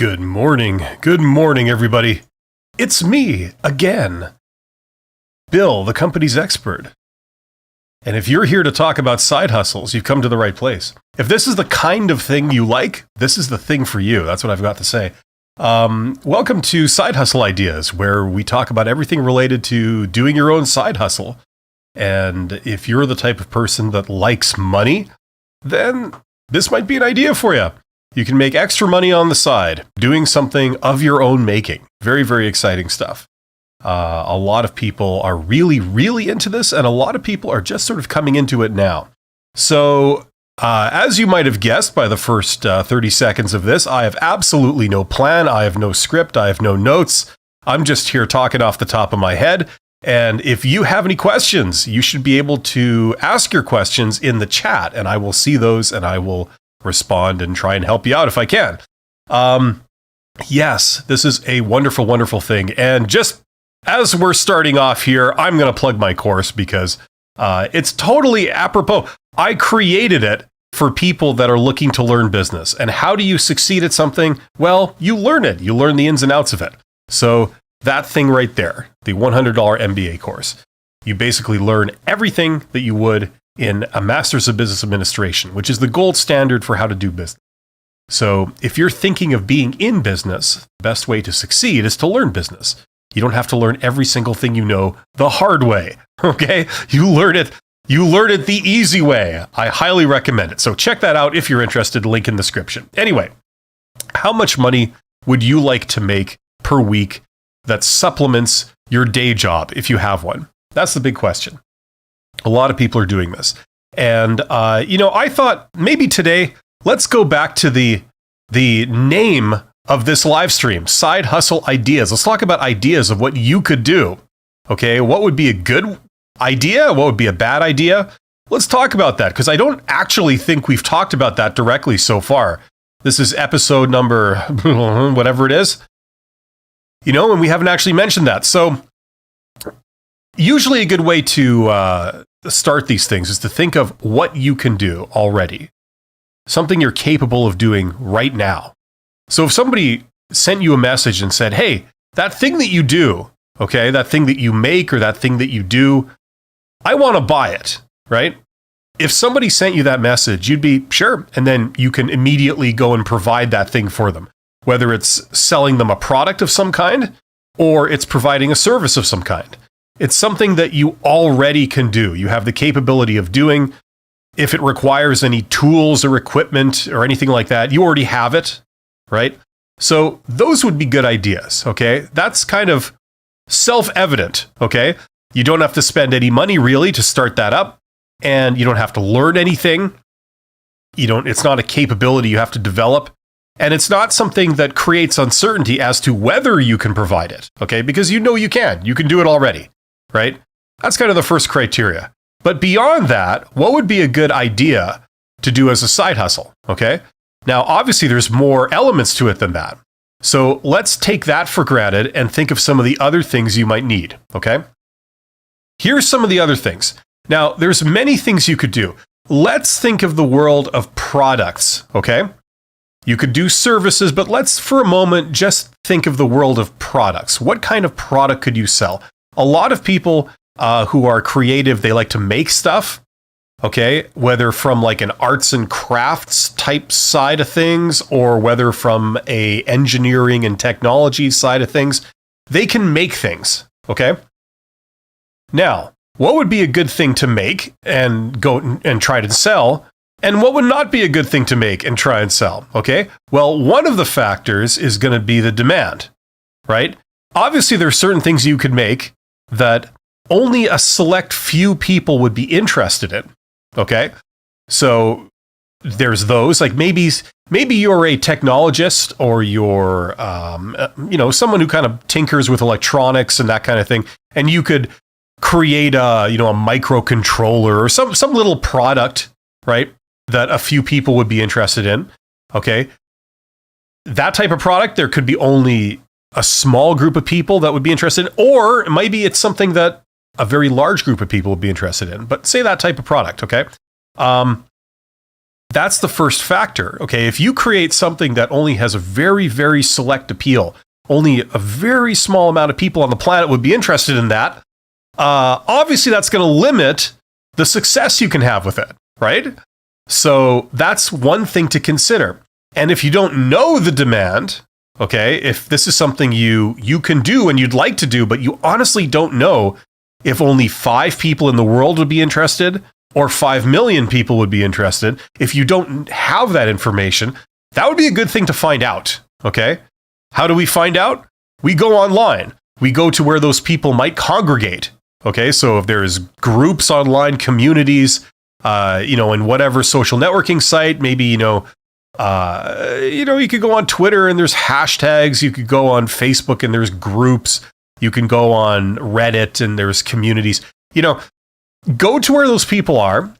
Good morning. Good morning, everybody. It's me again, Bill, the company's expert. And if you're here to talk about side hustles, you've come to the right place. If this is the kind of thing you like, this is the thing for you. That's what I've got to say. Welcome to Side Hustle Ideas, where we talk about everything related to doing your own side hustle. And if you're the type of person that likes money, then this might be an idea for you. You can make extra money on the side, doing something of your own making. Very, very exciting stuff. A lot of people are really into this, and a lot of people are just sort of coming into it now. So, as you might have guessed by the first 30 seconds of this, I have absolutely no plan. I have no script. I have no notes. I'm just here talking off the top of my head. And if you have any questions, you should be able to ask your questions in the chat, and I will see those and I will respond and try and help you out if I can. Yes, this is a wonderful, wonderful thing. And just as we're starting off here, I'm going to plug my course because it's totally apropos. I created it for people that are looking to learn business. And how do you succeed at something? Well, you learn it. You learn the ins and outs of it. So that thing right there, the $100 MBA course, you basically learn everything that you would in a Master's of Business Administration, which is the gold standard for how to do business. So if you're thinking of being in business, the best way to succeed is to learn business. You don't have to learn every single thing you know the hard way, okay? You learn it the easy way. I highly recommend it. So check that out if you're interested, link in the description. Anyway, how much money would you like to make per week that supplements your day job if you have one? That's the big question. A lot of people are doing this. And, I thought maybe today, let's go back to the name of this live stream, Side Hustle Ideas. Let's talk about ideas of what you could do. Okay, what would be a good idea? What would be a bad idea? Let's talk about that, because I don't actually think we've talked about that directly so far. This is episode number, whatever it is. And we haven't actually mentioned that. So usually a good way to start these things is to think of what you can do already. Something you're capable of doing right now. So if somebody sent you a message and said, hey, that thing that you do, okay, that thing that you make or that thing that you do, I want to buy it, right? If somebody sent you that message, you'd be sure. And then you can immediately go and provide that thing for them, whether it's selling them a product of some kind or it's providing a service of some kind. It's something that you already can do. You have the capability of doing. If it requires any tools or equipment or anything like that, you already have it, right? So those would be good ideas, okay? That's kind of self-evident, okay? You don't have to spend any money really to start that up, and you don't have to learn anything. It's not a capability you have to develop, and it's not something that creates uncertainty as to whether you can provide it, okay? Because you can do it already. Right? That's kind of the first criteria. But beyond that, what would be a good idea to do as a side hustle? Okay. Now, obviously, there's more elements to it than that. So let's take that for granted and think of some of the other things you might need. Okay. Here's some of the other things. Now, there's many things you could do. Let's think of the world of products. Okay. You could do services, but let's for a moment just think of the world of products. What kind of product could you sell? A lot of people who are creative, they like to make stuff, okay? Whether from like an arts and crafts type side of things, or whether from a engineering and technology side of things, they can make things, okay? Now, what would be a good thing to make and go and try to sell? And what would not be a good thing to make and try and sell, okay? Well, one of the factors is going to be the demand, right? Obviously, there are certain things you could make that only a select few people would be interested in, okay? So there's those, like maybe you're a technologist or you're, someone who kind of tinkers with electronics and that kind of thing, and you could create a microcontroller or some little product, right, that a few people would be interested in, okay? That type of product, there could be only a small group of people that would be interested in, or maybe it's something that a very large group of people would be interested in, but say that type of product, okay? That's the first factor. Okay, if you create something that only has a very, very select appeal, only a very small amount of people on the planet would be interested in that, obviously that's going to limit the success you can have with it, right? So that's one thing to consider. And if you don't know the demand, okay, if this is something you can do and you'd like to do, but you honestly don't know if only 5 people in the world would be interested or 5 million people would be interested, if you don't have that information, that would be a good thing to find out, okay? How do we find out? We go online. We go to where those people might congregate, okay? So if there's groups online, communities, in whatever social networking site, maybe, you could go on Twitter and there's hashtags. You could go on Facebook and there's groups. You can go on Reddit and there's communities. Go to where those people are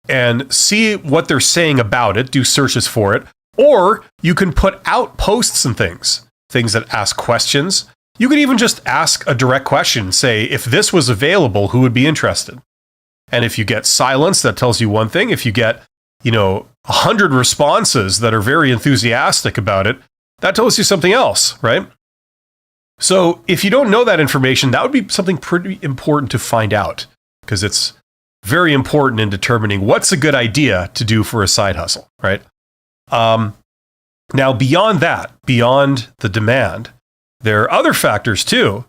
and see what they're saying about it. Do searches for it. Or you can put out posts and things that ask questions. You could even just ask a direct question. Say, if this was available, who would be interested? And if you get silence, that tells you one thing. If you get, 100 responses that are very enthusiastic about it, that tells you something else, right? So if you don't know that information, that would be something pretty important to find out, because it's very important in determining what's a good idea to do for a side hustle, right? Now, beyond that, beyond the demand, there are other factors too,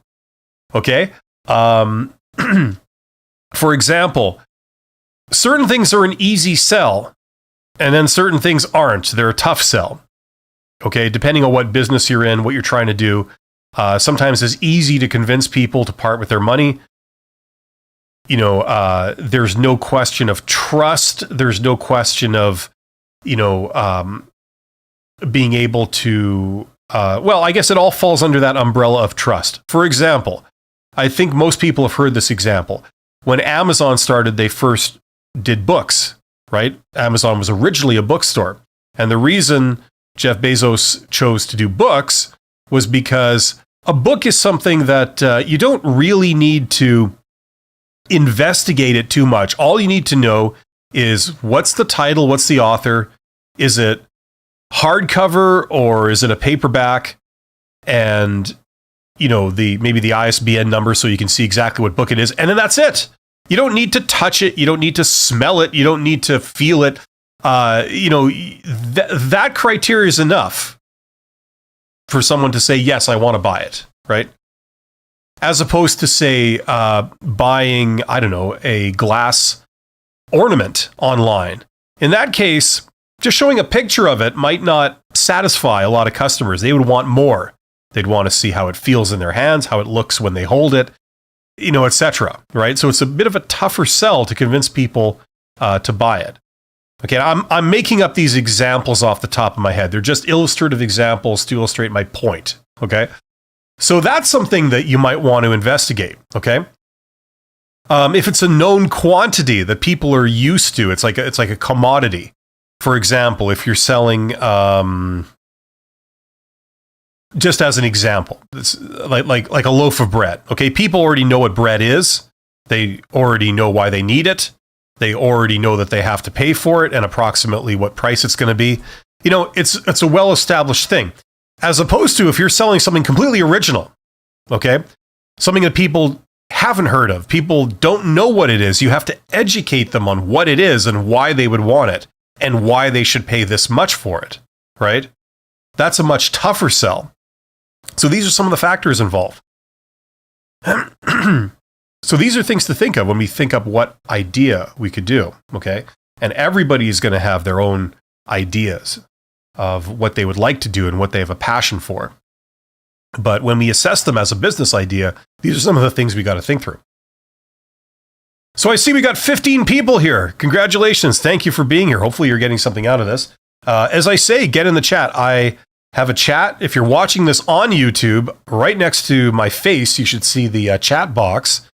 okay? For example, certain things are an easy sell, and then certain things aren't. They're a tough sell, okay? Depending on what business you're in, what you're trying to do. Sometimes it's easy to convince people to part with their money. There's no question of trust. There's no question of, being able to, I guess it all falls under that umbrella of trust. For example, I think most people have heard this example. When Amazon started, they first did books, right? Amazon was originally a bookstore. And the reason Jeff Bezos chose to do books was because a book is something that you don't really need to investigate it too much. All you need to know is what's the title, what's the author, is it hardcover or is it a paperback, and maybe the ISBN number so you can see exactly what book it is, and then that's it. You don't need to touch it, you don't need to smell it, you don't need to feel it. That criteria is enough for someone to say, yes, I want to buy it, right? As opposed to, say, buying, a glass ornament online. In that case, just showing a picture of it might not satisfy a lot of customers. They would want more. They'd want to see how it feels in their hands, how it looks when they hold it, etc. Right? So it's a bit of a tougher sell to convince people to buy it. Okay, I'm making up these examples off the top of my head. They're just illustrative examples to illustrate my point. Okay, so that's something that you might want to investigate. Okay, if it's a known quantity that people are used to, it's like a commodity. For example, if you're selling, just as an example, it's like a loaf of bread. Okay, people already know what bread is. They already know why they need it. They already know that they have to pay for it and approximately what price it's going to be. It's a well-established thing. As opposed to if you're selling something completely original, okay, something that people haven't heard of, people don't know what it is. You have to educate them on what it is and why they would want it and why they should pay this much for it, right? That's a much tougher sell. So these are some of the factors involved. So these are things to think of when we think up what idea we could do, okay? And everybody is going to have their own ideas of what they would like to do and what they have a passion for. But when we assess them as a business idea, these are some of the things we got to think through. So I see we got 15 people here. Congratulations. Thank you for being here. Hopefully you're getting something out of this. As I say, get in the chat. I have a chat. If you're watching this on YouTube, right next to my face, you should see the chat box.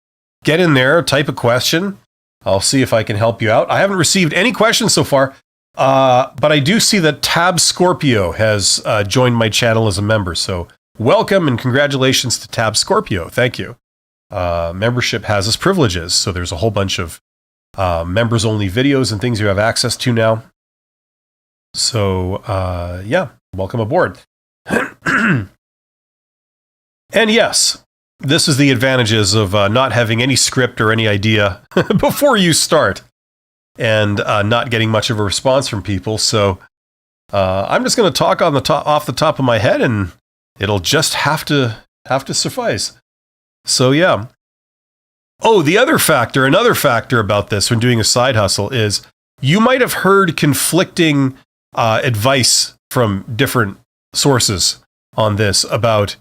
Get in there, type a question. I'll see if I can help you out. I haven't received any questions so far, but I do see that Tab Scorpio has joined my channel as a member. So welcome and congratulations to Tab Scorpio. Thank you. Membership has its privileges. So there's a whole bunch of members-only videos and things you have access to now. So, yeah, welcome aboard. And yes, this is the advantages of not having any script or any idea before you start, and not getting much of a response from people. So I'm just going to talk off the top of my head, and it'll just have to suffice. So yeah. Oh, another factor about this when doing a side hustle is you might have heard conflicting advice from different sources on this about,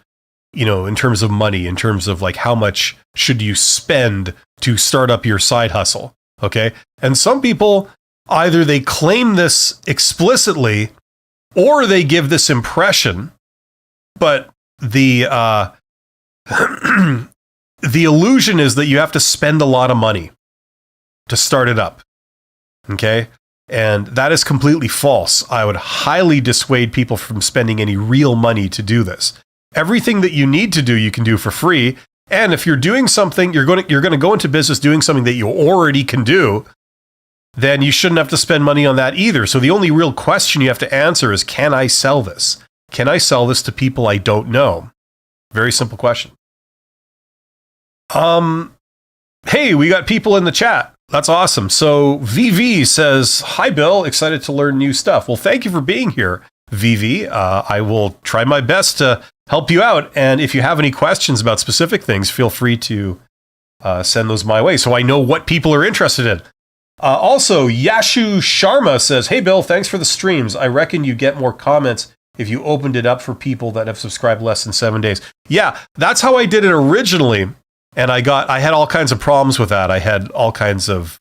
in terms of money, in terms of like how much should you spend to start up your side hustle. Okay. And some people either they claim this explicitly or they give this impression, but the the illusion is that you have to spend a lot of money to start it up. Okay. And that is completely false. I would highly dissuade people from spending any real money to do this. Everything that you need to do, you can do for free. And if you're doing something, you're going to go into business doing something that you already can do, then you shouldn't have to spend money on that either. So the only real question you have to answer is, can I sell this? Can I sell this to people I don't know? Very simple question. Hey, we got people in the chat. That's awesome. So VV says, "Hi, Bill. Excited to learn new stuff." Well, thank you for being here, VV. I will try my best to help you out. And if you have any questions about specific things, feel free to send those my way so I know what people are interested in. Also, Yashu Sharma says, "Hey, Bill, thanks for the streams. I reckon you get more comments if you opened it up for people that have subscribed less than 7 days." Yeah, that's how I did it originally. And I had all kinds of problems with that. I had all kinds of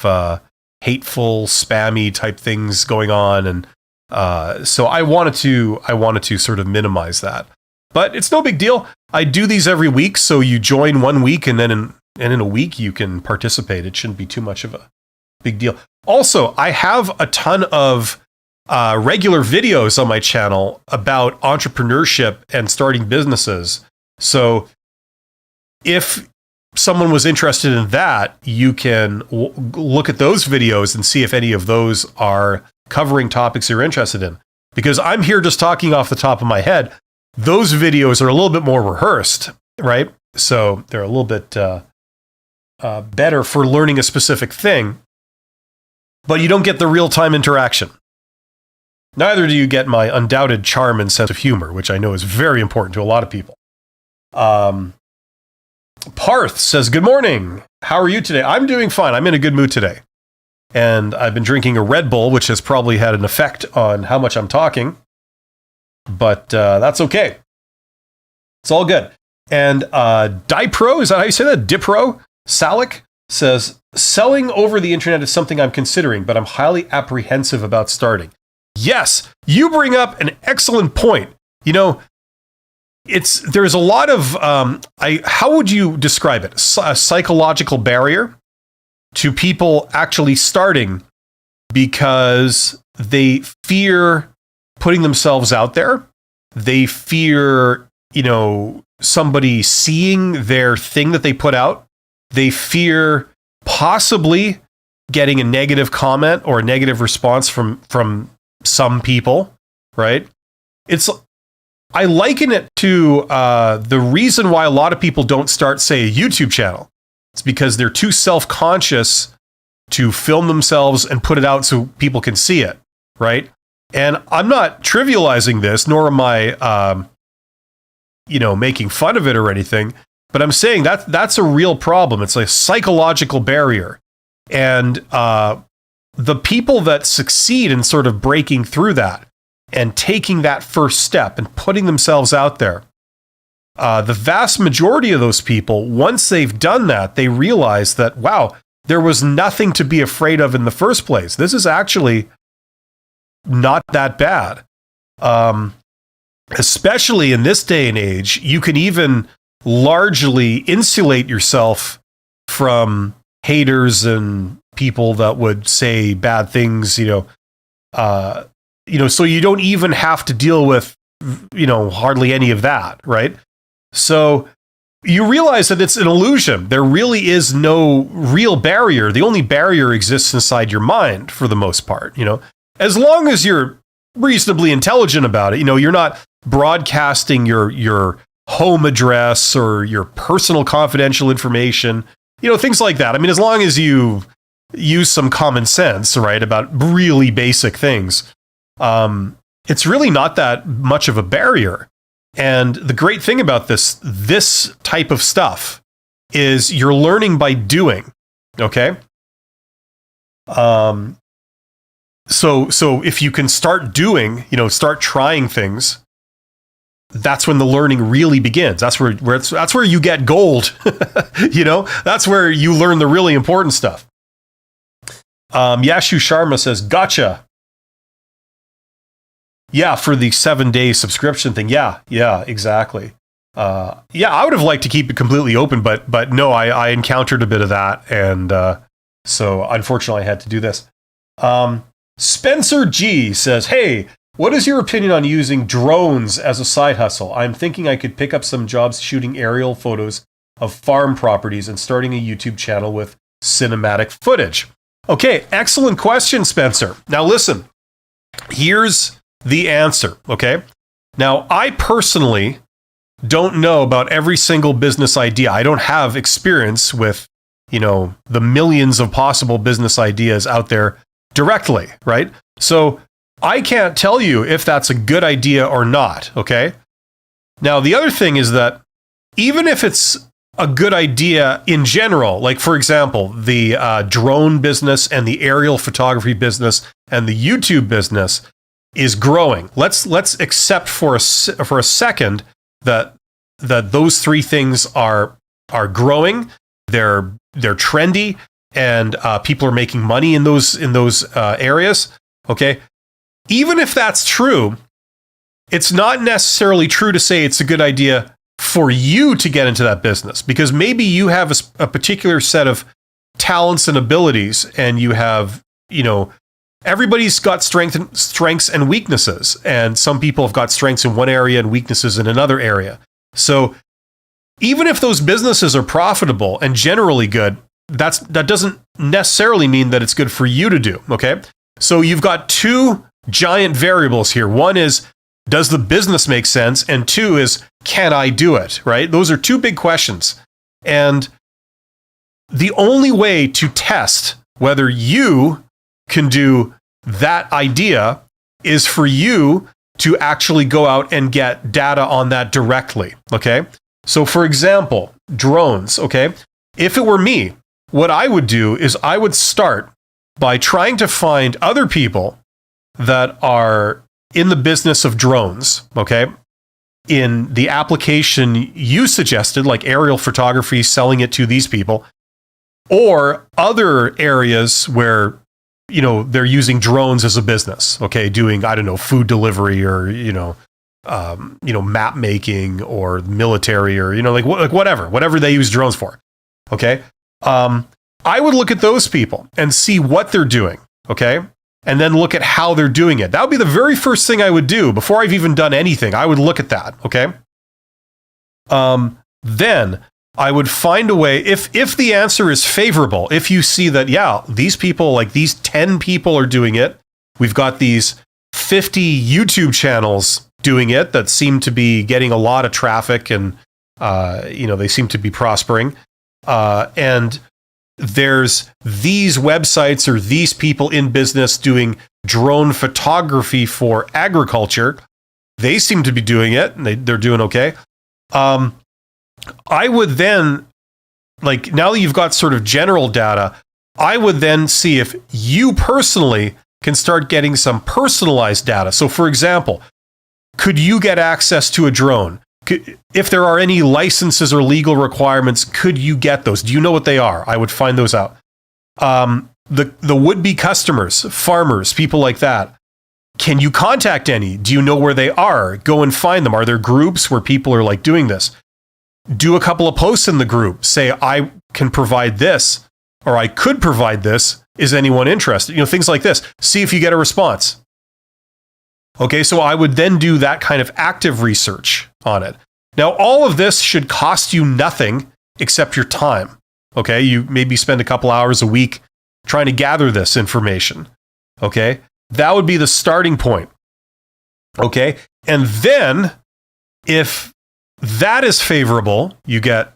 hateful, spammy type things going on, and so I wanted to sort of minimize that. But it's no big deal. I do these every week, so you join 1 week, and then in a week you can participate. It shouldn't be too much of a big deal. Also, I have a ton of regular videos on my channel about entrepreneurship and starting businesses. So if someone was interested in that, you can look at those videos and see if any of those are covering topics you're interested in. Because I'm here just talking off the top of my head. Those videos are a little bit more rehearsed, right? So they're a little bit better for learning a specific thing, but you don't get the real-time interaction. Neither do you get my undoubted charm and sense of humor, which I know is very important to a lot of people. Parth says, "Good morning. How are you today?" I'm doing fine. I'm in a good mood today. And I've been drinking a Red Bull, which has probably had an effect on how much I'm talking. But that's okay. It's all good. And Dipro, is that how you say that? Dipro Salik says, "Selling over the internet is something I'm considering, but I'm highly apprehensive about starting." Yes, you bring up an excellent point. There's a lot of, how would you describe it? A psychological barrier to people actually starting because they fear putting themselves out there. They fear, somebody seeing their thing that they put out. They fear possibly getting a negative comment or a negative response from some people, right? I liken it to the reason why a lot of people don't start, say, a YouTube channel. It's because they're too self-conscious to film themselves and put it out so people can see it, right? And I'm not trivializing this, nor am I, making fun of it or anything, but I'm saying that's a real problem. It's a psychological barrier. And the people that succeed in sort of breaking through that and taking that first step and putting themselves out there, the vast majority of those people, once they've done that, they realize that, wow, there was nothing to be afraid of in the first place. This is actually not that bad. Especially in this day and age, you can even largely insulate yourself from haters and people that would say bad things, so you don't even have to deal with, hardly any of that, right? So you realize that it's an illusion. There really is no real barrier. The only barrier exists inside your mind for the most part, As long as you're reasonably intelligent about it. You're not broadcasting your home address or your personal confidential information, things like that. I mean, as long as you use some common sense, right, about really basic things, it's really not that much of a barrier. And the great thing about this type of stuff is you're learning by doing, okay? So if you can start doing, start trying things, that's when the learning really begins. That's where you get gold. That's where you learn the really important stuff. Yashu Sharma says, gotcha. Yeah, for the 7-day subscription thing. Yeah, exactly. I would have liked to keep it completely open, but no, I encountered a bit of that, and so unfortunately I had to do this. Spencer G says, hey, what is your opinion on using drones as a side hustle? I'm thinking I could pick up some jobs shooting aerial photos of farm properties and starting a YouTube channel with cinematic footage. Okay, excellent question, Spencer. Now listen, here's the answer, okay? Now, I personally don't know about every single business idea. I don't have experience with, the millions of possible business ideas out there directly, right? So I can't tell you if that's a good idea or not, okay? Now, the other thing is that even if it's a good idea in general, like, for example, the drone business and the aerial photography business and the YouTube business is growing. Let's accept for a second that those three things are growing. They're trendy, and people are making money in those areas. Okay, even if that's true, it's not necessarily true to say it's a good idea for you to get into that business, because maybe you have a particular set of talents and abilities, and you have, everybody's got strengths and weaknesses, and some people have got strengths in one area and weaknesses in another area. So even if those businesses are profitable and generally good, that doesn't necessarily mean that it's good for you to do, okay? So you've got two giant variables here. One is, does the business make sense? And two is, can I do it, right? Those are two big questions. And the only way to test whether you can do that idea is for you to actually go out and get data on that directly, okay? So for example, drones, okay? If it were me, what I would do is I would start by trying to find other people that are in the business of drones, okay? In the application you suggested, like aerial photography, selling it to these people, or other areas where, they're using drones as a business, okay? Doing, I don't know, food delivery or, map making or military or, like whatever they use drones for, okay? I would look at those people and see what they're doing, okay? And then look at how they're doing it. That would be the very first thing I would do before I've even done anything. I would look at that, okay? Then I would find a way, if the answer is favorable, if you see that, yeah, these people, like these 10 people are doing it, we've got these 50 YouTube channels doing it that seem to be getting a lot of traffic, and they seem to be prospering, and there's these websites or these people in business doing drone photography for agriculture. They seem to be doing it, and they're doing okay. I would then, like, now that you've got sort of general data, I would then see if you personally can start getting some personalized data. So for example, could you get access to a drone? If there are any licenses or legal requirements, could you get those? Do you know what they are? I would find those out. The would-be customers, farmers, people like that, can you contact any? Do you know where they are? Go and find them. Are there groups where people are like doing this? Do a couple of posts in the group. Say, I can provide this, or I could provide this. Is anyone interested? Things like this. See if you get a response. Okay, so I would then do that kind of active research on it. Now, all of this should cost you nothing except your time. Okay, you maybe spend a couple hours a week trying to gather this information. Okay, that would be the starting point. Okay. And then if that is favorable, you get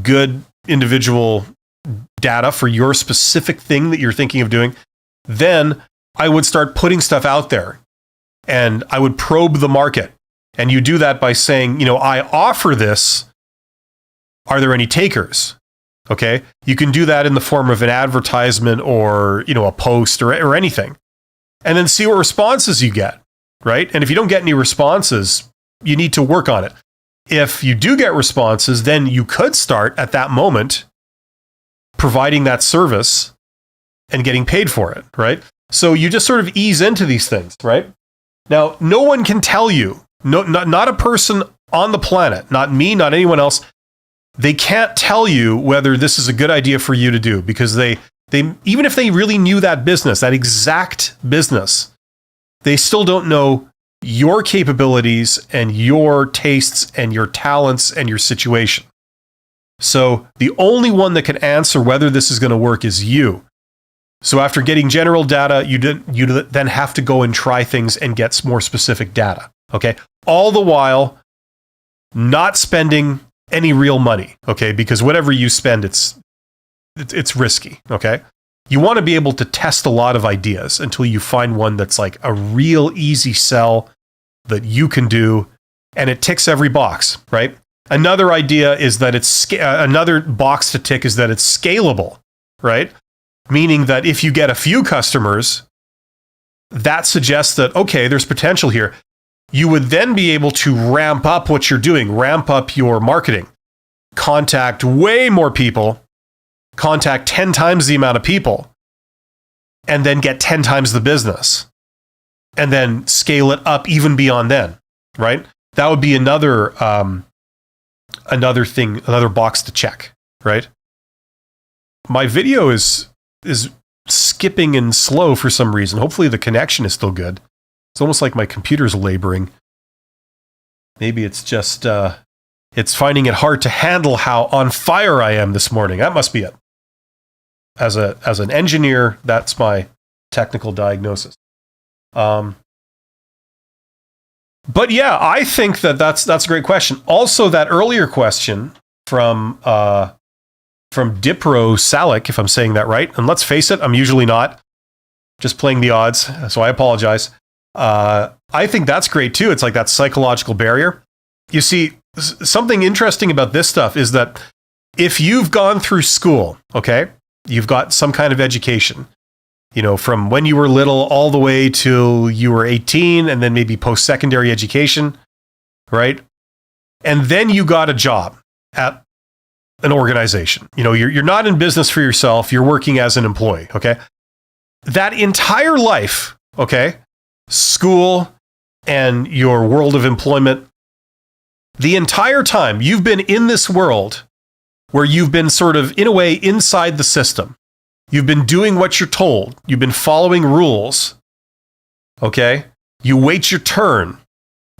good individual data for your specific thing that you're thinking of doing, then I would start putting stuff out there and I would probe the market. And you do that by saying, I offer this. Are there any takers? Okay. You can do that in the form of an advertisement or, a post or anything. And then see what responses you get, right? And if you don't get any responses, you need to work on it. If you do get responses, then you could start at that moment providing that service and getting paid for it, right? So you just sort of ease into these things, right? Now, no one can tell you, not a person on the planet, not me, not anyone else, they can't tell you whether this is a good idea for you to do, because they even if they really knew that business, that exact business, they still don't know your capabilities and your tastes and your talents and your situation. So the only one that can answer whether this is going to work is you. So after getting general data, you then have to go and try things and get more specific data. Okay. All the while not spending any real money. Okay. Because whatever you spend, it's risky. Okay. You want to be able to test a lot of ideas until you find one that's like a real easy sell that you can do and it ticks every box, right? Another idea is that another box to tick is that it's scalable, right? Meaning that if you get a few customers, that suggests that, okay, there's potential here. You would then be able to ramp up what you're doing, ramp up your marketing, contact way more people, contact 10 times the amount of people, and then get 10 times the business, and then scale it up even beyond then, right? That would be another thing, another box to check, right? My video is skipping and slow for some reason. Hopefully the connection is still good. It's almost like my computer's laboring. Maybe it's just it's finding it hard to handle how on fire I am this morning. That must be it. As an engineer, that's my technical diagnosis. But yeah, I think that's a great question. Also, that earlier question from Dipro Salik, if I'm saying that right, and let's face it, I'm usually not, just playing the odds, so I apologize. I think that's great too. It's like that psychological barrier. You see, something interesting about this stuff is that if you've gone through school, okay, you've got some kind of education, from when you were little all the way till you were 18, and then maybe post-secondary education, right? And then you got a job at an organization. You're not in business for yourself. You're working as an employee, okay? That entire life, okay, school and your world of employment, the entire time you've been in this world where you've been sort of, in a way, inside the system. You've been doing what you're told. You've been following rules. Okay? You wait your turn.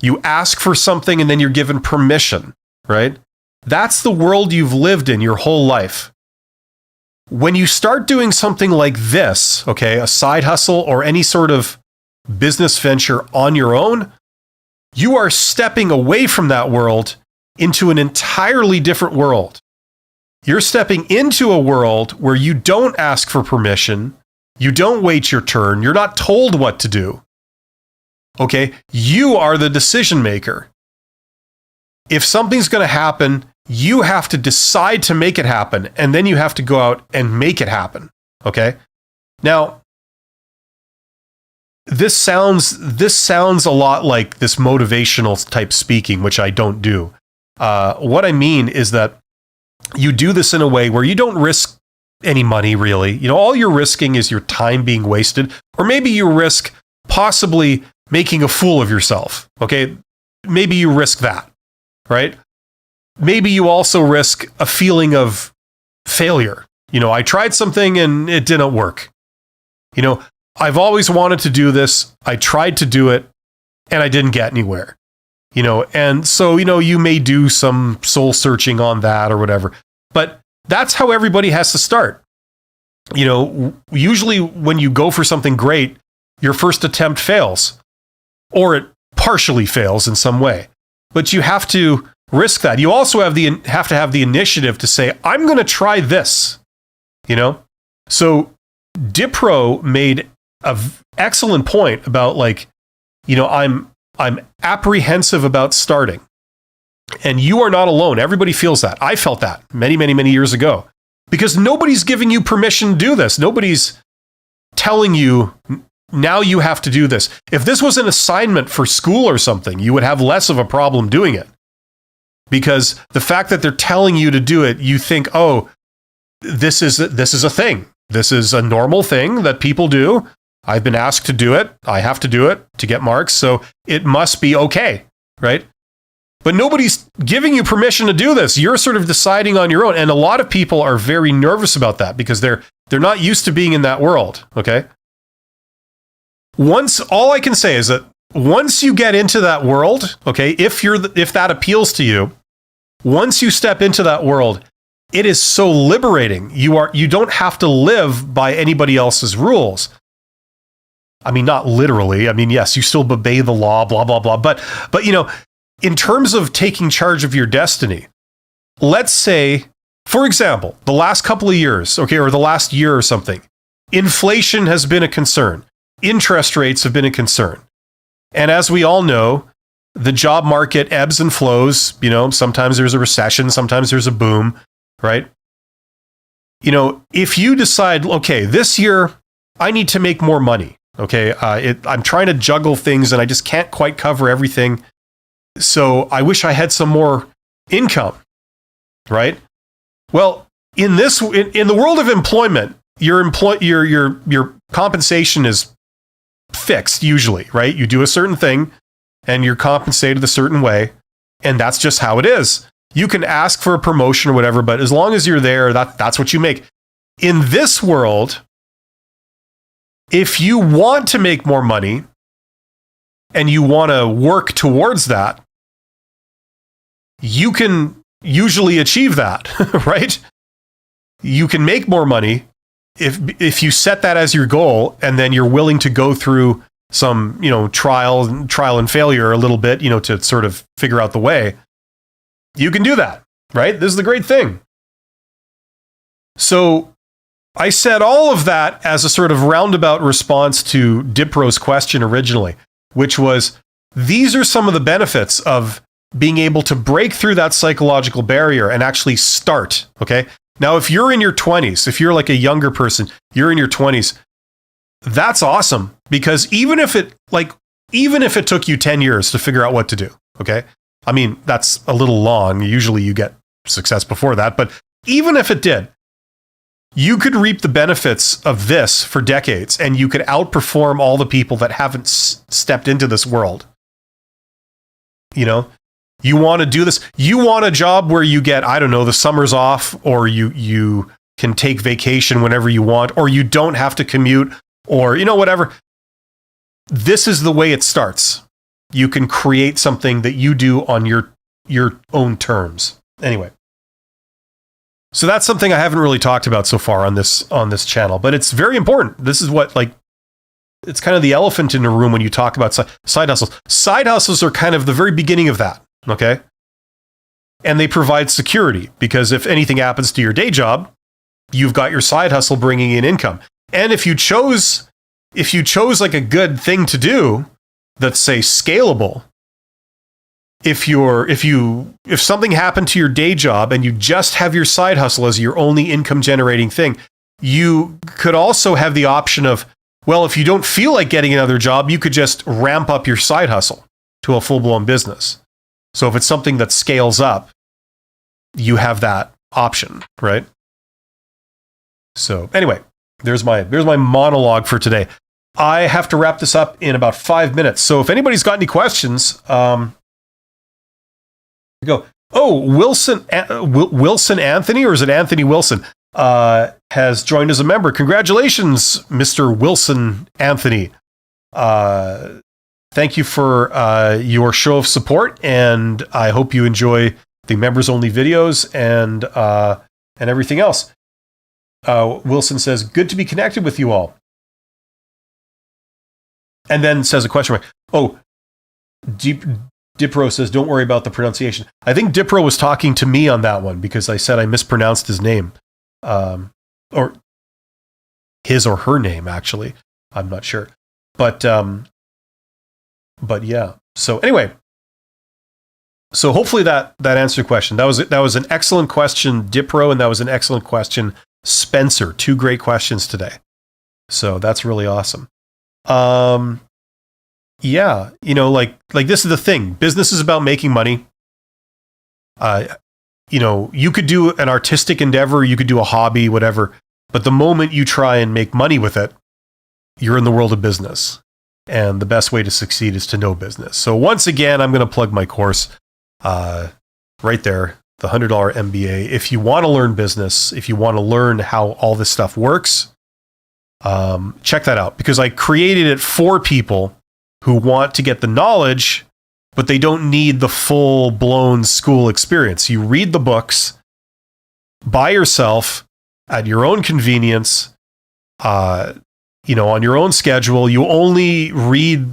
You ask for something and then you're given permission, right? That's the world you've lived in your whole life. When you start doing something like this, okay, a side hustle or any sort of business venture on your own, you are stepping away from that world into an entirely different world. You're stepping into a world where you don't ask for permission, you don't wait your turn, you're not told what to do. Okay? You are the decision maker. If something's going to happen, you have to decide to make it happen, and then you have to go out and make it happen. Okay? Now, this sounds a lot like this motivational type speaking, which I don't do. What I mean is that you do this in a way where you don't risk any money, really. All you're risking is your time being wasted, or maybe you risk possibly making a fool of yourself. Okay? Maybe you risk that, right? Maybe you also risk a feeling of failure. I tried something and it didn't work. I've always wanted to do this. I tried to do it and I didn't get anywhere. And so, you may do some soul searching on that or whatever, but that's how everybody has to start. Usually when you go for something great, your first attempt fails, or it partially fails in some way. But you have to risk that. You also have to have the initiative to say, I'm going to try this, you know? So Dipro made an excellent point about like, you know, I'm apprehensive about starting. And you are not alone. Everybody feels that. I felt that many, many, many years ago. Because nobody's giving you permission to do this. Nobody's telling you, now you have to do this. If this was an assignment for school or something, you would have less of a problem doing it. Because the fact that they're telling you to do it, you think, oh, this is a thing. This is a normal thing that people do. I've been asked to do it. I have to do it to get marks. So it must be okay, right? But nobody's giving you permission to do this. You're sort of deciding on your own. And a lot of people are very nervous about that because they're not used to being in that world, okay? All I can say is that once you get into that world, okay, if that appeals to you, once you step into that world, it is so liberating. You don't have to live by anybody else's rules. I mean, not literally. I mean, yes, you still obey the law, blah, blah, blah. But you know, in terms of taking charge of your destiny, let's say, for example, the last couple of years, okay, or the last year or something, inflation has been a concern. Interest rates have been a concern. And as we all know, the job market ebbs and flows. You know, sometimes there's a recession, sometimes there's a boom, right? You know, if you decide, okay, this year I need to make more money, okay, I'm trying to juggle things and I just can't quite cover everything. So I wish I had some more income, right? Well, in the world of employment, your compensation is fixed usually, right? You do a certain thing and you're compensated a certain way, and that's just how it is. You can ask for a promotion or whatever, but as long as you're there, that's what you make. In this world, if you want to make more money and you want to work towards that, you can usually achieve that, right? You can make more money if you set that as your goal, and then you're willing to go through some, you know, trial and failure a little bit, you know, to sort of figure out the way. You can do that, right? This is the great thing. So I said all of that as a sort of roundabout response to Dipro's question originally, which was, these are some of the benefits of being able to break through that psychological barrier and actually start, okay? Now, if you're in your 20s, if you're like a younger person, you're in your 20s, that's awesome, because even if it took you 10 years to figure out what to do, okay? I mean, that's a little long. Usually you get success before that, but even if it did, you could reap the benefits of this for decades, and you could outperform all the people that haven't stepped into this world. You know, you want to do this. You want a job where you get, I don't know, the summers off, or you can take vacation whenever you want, or you don't have to commute, or, you know, whatever. This is the way it starts. You can create something that you do on your own terms. Anyway. So that's something I haven't really talked about so far on this channel, but it's very important. This is what, like, it's kind of the elephant in the room when you talk about side hustles. Side hustles are kind of the very beginning of that, okay? And they provide security, because if anything happens to your day job, you've got your side hustle bringing in income. And if you chose like a good thing to do that's, say, scalable, if something happened to your day job and you just have your side hustle as your only income generating thing, you could also have the option of, well, if you don't feel like getting another job, you could just ramp up your side hustle to a full-blown business. So if it's something that scales up, you have that option, right? So anyway, there's my monologue for today. I have to wrap this up in about 5 minutes. So if anybody's got any questions, go. Oh, Wilson Anthony, or is it Anthony Wilson? Has joined as a member. Congratulations, Mr. Wilson Anthony. Thank you for your show of support, and I hope you enjoy the members-only videos and everything else. Wilson says, good to be connected with you all. And then says a question mark. Oh, Deep Dipro says, don't worry about the pronunciation. I think Dipro was talking to me on that one because I said I mispronounced his name. Or his or her name, actually. I'm not sure. But yeah. So anyway, so hopefully that answered your question. That was an excellent question, Dipro, and that was an excellent question, Spencer. 2 great questions today. So that's really awesome. Yeah, like this is the thing. Business is about making money. You could do an artistic endeavor, you could do a hobby, whatever. But the moment you try and make money with it, you're in the world of business. And the best way to succeed is to know business. So once again, I'm going to plug my course right there, the $100 MBA. If you want to learn business, if you want to learn how all this stuff works, check that out. Because I created it for people who want to get the knowledge, but they don't need the full-blown school experience. You read the books by yourself at your own convenience, on your own schedule. You only read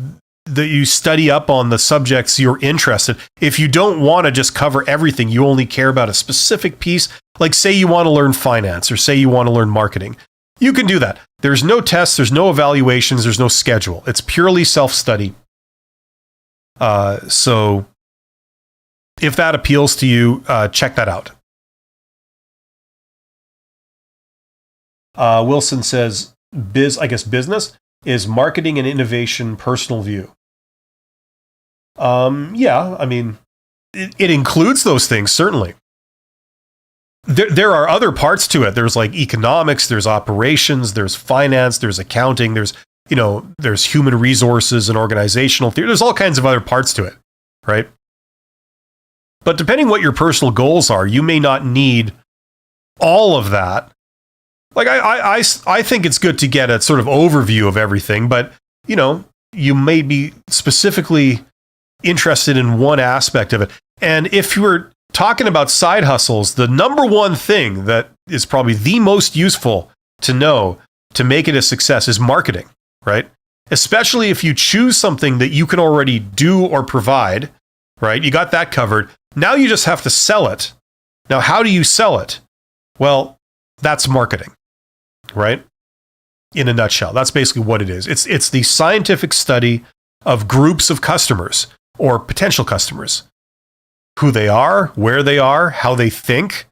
you study up on the subjects you're interested. If you don't want to just cover everything, you only care about a specific piece, like say you want to learn finance or say you want to learn marketing, you can do that. There's no tests, there's no evaluations, there's no schedule. It's purely self-study. So if that appeals to you, check that out. Wilson says, business is marketing and innovation personal view. Yeah, I mean, it includes those things, certainly. There are other parts to it. There's like economics, there's operations, there's finance, there's accounting, there's human resources and organizational theory. There's all kinds of other parts to it, right? But depending what your personal goals are, you may not need all of that. Like I think it's good to get a sort of overview of everything, but you may be specifically interested in one aspect of it. And if you were talking about side hustles, the number one thing that is probably the most useful to know to make it a success is marketing, right? Especially if you choose something that you can already do or provide, right? You got that covered. Now you just have to sell it. Now, how do you sell it? Well, that's marketing, right? In a nutshell, that's basically what it is. It's the scientific study of groups of customers or potential customers, who they are, where they are, how they think,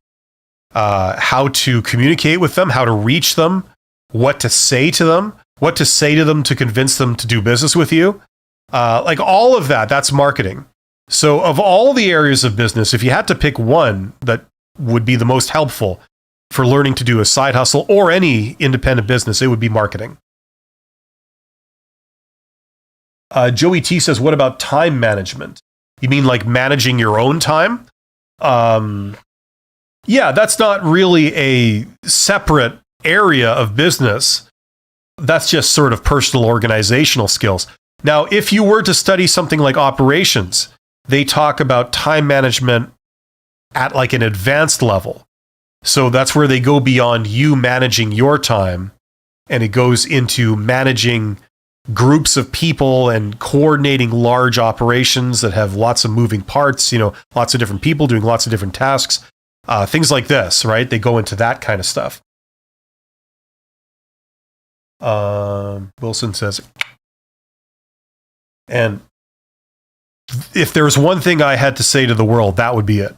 how to communicate with them, how to reach them, what to say to them, to convince them to do business with you. Like all of that, that's marketing. So of all the areas of business, if you had to pick one that would be the most helpful for learning to do a side hustle or any independent business, it would be marketing. Joey T says, what about time management? You mean like managing your own time? Yeah, that's not really a separate area of business. That's just sort of personal organizational skills. Now, if you were to study something like operations, they talk about time management at like an advanced level. So that's where they go beyond you managing your time, and it goes into managing groups of people and coordinating large operations that have lots of moving parts, lots of different people doing lots of different tasks, things like this, right? They go into that kind of stuff. Wilson says, and if there's one thing I had to say to the world, that would be it.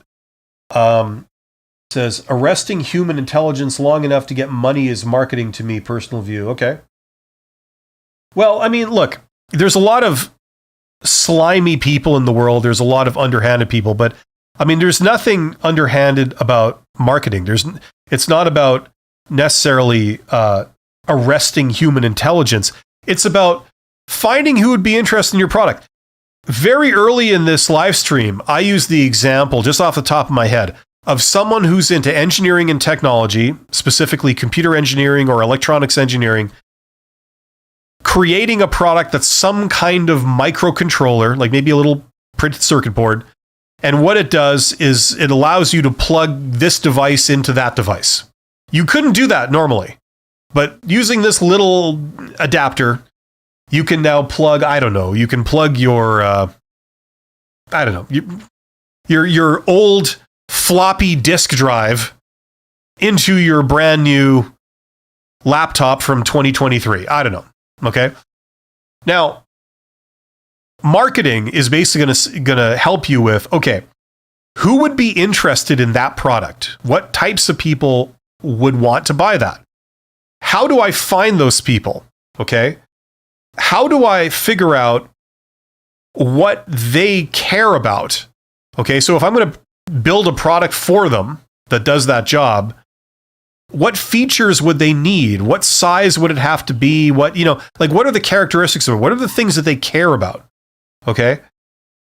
Says, arresting human intelligence long enough to get money is marketing to me, personal view. Okay. Well, I mean, look, there's a lot of slimy people in the world. There's a lot of underhanded people, but I mean, there's nothing underhanded about marketing. It's not about necessarily arresting human intelligence. It's about finding who would be interested in your product. Very early in this live stream, I used the example just off the top of my head of someone who's into engineering and technology, specifically computer engineering or electronics engineering, creating a product that's some kind of microcontroller, like maybe a little printed circuit board. And what it does is it allows you to plug this device into that device. You couldn't do that normally, but using this little adapter, you can now plug, you can plug your I don't know, your old floppy disk drive into your brand new laptop from 2023. I don't know. Okay. Now, marketing is basically going to help you with, okay, who would be interested in that product? What types of people would want to buy that? How do I find those people? Okay. How do I figure out what they care about? Okay. So if I'm going to build a product for them that does that job, what features would they need? What size would it have to be? What are the characteristics of it? What are the things that they care about? Okay.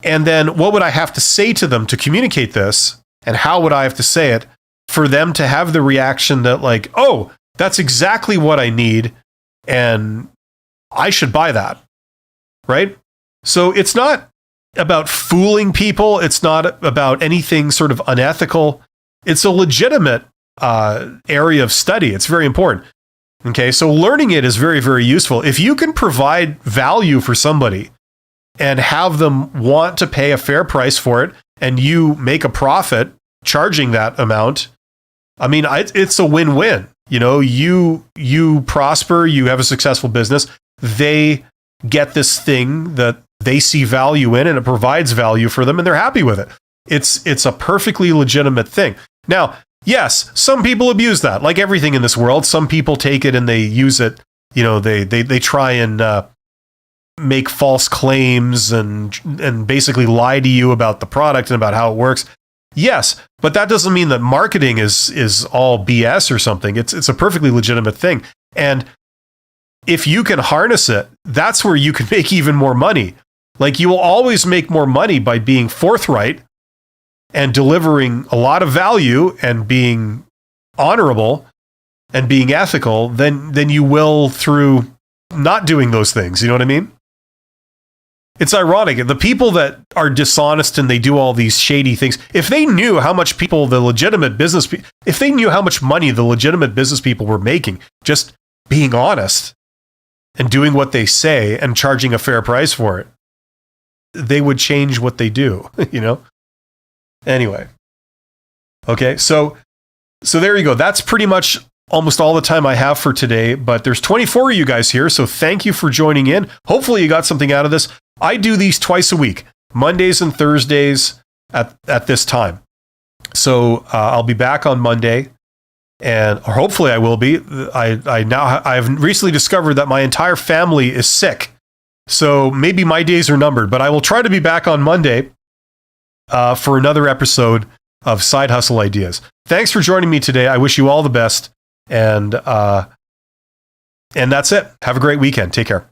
And then what would I have to say to them to communicate this? And how would I have to say it for them to have the reaction that like, oh, that's exactly what I need and I should buy that. Right? So it's not about fooling people. It's not about anything sort of unethical. It's a legitimate area of study. It's very important. Okay, so learning it is very, very useful. If you can provide value for somebody and have them want to pay a fair price for it, and you make a profit charging that amount, I mean, it's a win-win. You prosper, you have a successful business, they get this thing that they see value in, and it provides value for them, and they're happy with it. It's a perfectly legitimate thing. Now, yes, some people abuse that, like everything in this world. Some people take it and they use it. They try and make false claims and basically lie to you about the product and about how it works. Yes, but that doesn't mean that marketing is all BS or something. It's a perfectly legitimate thing. And if you can harness it, that's where you can make even more money. Like, you will always make more money by being forthright and delivering a lot of value and being honorable and being ethical than you will through not doing those things. You know what I mean? It's ironic. The people that are dishonest and they do all these shady things, if they knew how much if they knew how much money the legitimate business people were making, just being honest and doing what they say and charging a fair price for it, they would change what they do, Anyway. Okay, so there you go. That's pretty much almost all the time I have for today, but there's 24 of you guys here, so thank you for joining in. Hopefully you got something out of this. I do these twice a week, Mondays and Thursdays at this time. So I'll be back on Monday, or hopefully I will be. I've recently discovered that my entire family is sick, so maybe my days are numbered, but I will try to be back on Monday for another episode of Side Hustle Ideas. Thanks for joining me today. I wish you all the best, and that's it. Have a great weekend. Take care.